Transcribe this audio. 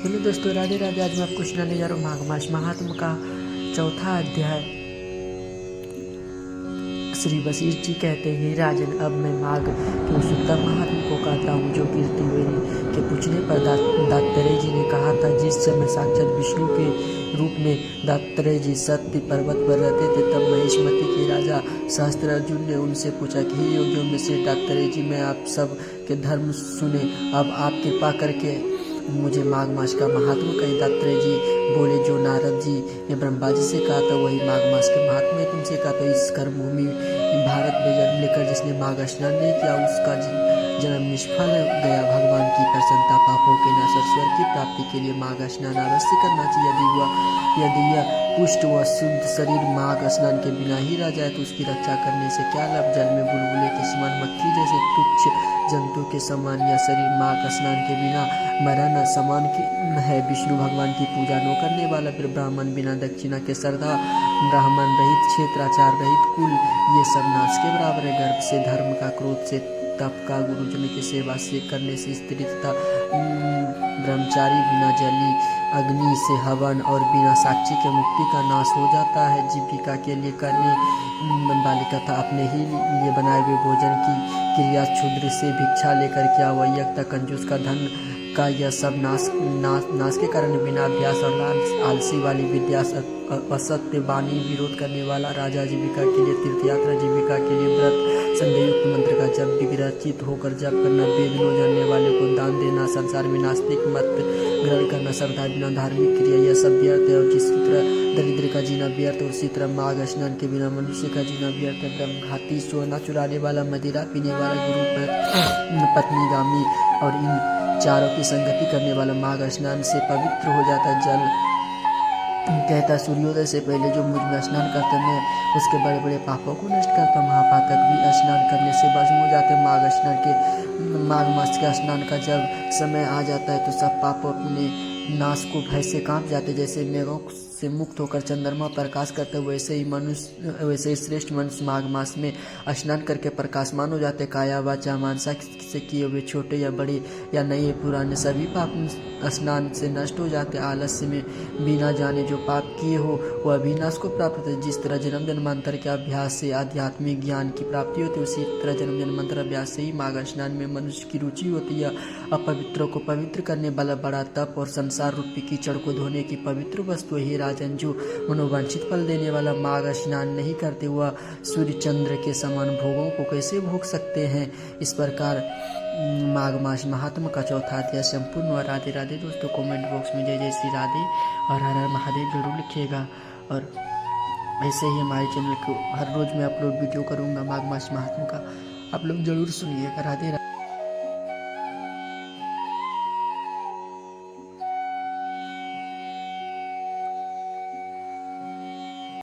Hello दोस्तों, राधे राधे। आज मैं आपको सुनाने जा रहा हूँ माघ मास महात्म का चौथा अध्याय। श्री वशिष्ठ जी कहते हैं, राजन, अब मैं माघ के उस उत्तम महात्म को कहता हूँ जो कीर्तिवेणी के पूछने पर दत्तात्रेय जी ने कहा था। जिस समय साक्षात विष्णु के रूप में दत्तात्रेय जी सत्य पर्वत पर रहते थे, तब महिष्मति के राजा सहस्त्रार्जुन ने उनसे पूछा कि हे योगियों में से दत्तात्रेय जी, मैं आप सब के धर्म सुने, अब आप कृपा करके मुझे माघ मास का महात्मा कही। दत्तात्रेय जी बोले, जो नारद जी ने ब्रह्मा जी से कहा था वही माघ मास के महात्मा है। तुमसे कहा था, इस कर्म भूमि भारत में जन्म लेकर जिसने माघ स्नान नहीं किया उसका जन्म निष्फल गया। भगवान की प्रसन्नता पापों के नाश स्वर्ग की प्राप्ति के लिए माघ स्नान अवश्य करना चाहिए। यदि यह पुष्ट व शुद्ध शरीर माघ स्नान के बिना ही रह जाए तो उसकी रक्षा करने से क्या लाभ। जल में बुलबुले के समान, मक्खी जैसे तुच्छ जंतु के समान यह शरीर माघ स्नान के बिना मरण समान है। विष्णु भगवान की पूजा न करने वाला फिर ब्राह्मण, बिना दक्षिणा के श्रद्धा, ब्राह्मण रहित क्षेत्र, आचार रहित कुल, ये सब नाश के बराबर है। गर्भ से धर्म का, क्रोध से तप का, गुरुजन की सेवा से करने से स्त्री तथा ब्रह्मचारी, बिना जली अग्नि से हवन और बिना साक्षी के मुक्ति का नाश हो जाता है। जीविका के लिए करने वाली तथा अपने ही लिए बनाए हुए भोजन की क्रिया, क्षुद्र से भिक्षा लेकर क्या वैयक्ता, कंजूस का धन का, यह सब नाश के कारण बिना अभ्यास और आलसी वाली विद्या, असत्य वाणी, विरोध करने वाला राजा, जीविका के लिए तीर्थयात्रा, जीविका के लिए व्रत, संध्यायुक्त मंत्र का जब विरचित होकर जप करना, वेद न जानने वाले को दान देना, संसार में नास्तिक मत ग्रहण करना, श्रद्धा बिना धार्मिक क्रिया, यह सब व्यर्थ है। और जिस तरह दरिद्र का जीना व्यर्थ है, उसी तरह माघ स्नान के बिना मनुष्य का जीना व्यर्थ है। ब्रह्मघाती, सोना चुराने वाला, मदिरा पीने वाला, गुरु पत्नीगामी और इन चारों की संगति करने वाला माघ स्नान से पवित्र हो जाता है। जल कहता, सूर्योदय से पहले जो मुझ में स्नान करते, मैं उसके बड़े बड़े पापों को नष्ट करता। महापातक भी स्नान करने से भस्म हो जाते। माघ मास के स्नान का जब समय आ जाता है तो सब पाप अपने नाश को भय से कांप जाते। जैसे मेघों से मुक्त होकर चंद्रमा प्रकाश करते, वैसे ही श्रेष्ठ मनुष्य माघ मास में स्नान करके प्रकाशमान हो जाते। काया वाचा मानसा से किए हुए छोटे या बड़े या नए पुराने सभी पाप स्नान से नष्ट हो जाते। आलस्य में बिना जाने जो पाप किए हो वह अविनाश को प्राप्त होते। जिस तरह जन्म जन्मांतर के अभ्यास से आध्यात्मिक ज्ञान की प्राप्ति होती है, उसी तरह जन्म जन्मांतर अभ्यास से ही माघ स्नान में मनुष्य की रुचि होती है। अपवित्रों को पवित्र करने वाला बड़ा तप और संसार रूपी कीचड़ को धोने की पवित्र वस्तु है। राजन, जो मनोवांछित फल देने वाला माघ स्नान नहीं करते वह सूर्य चंद्र के समान भोगों को कैसे भोग सकते हैं। इस प्रकार माघ मास महात्मा का चौथा अध्याय संपूर्ण हुआ। राधे राधे। दोस्तों, कमेंट बॉक्स में जय जय श्री राधे और हर हर महादेव जरूर लिखिएगा। और ऐसे ही हमारे चैनल को हर रोज मैं अपलोड वीडियो करूंगा माघ मास महात्मा का, आप लोग जरूर सुनिएगा। राधे राधे।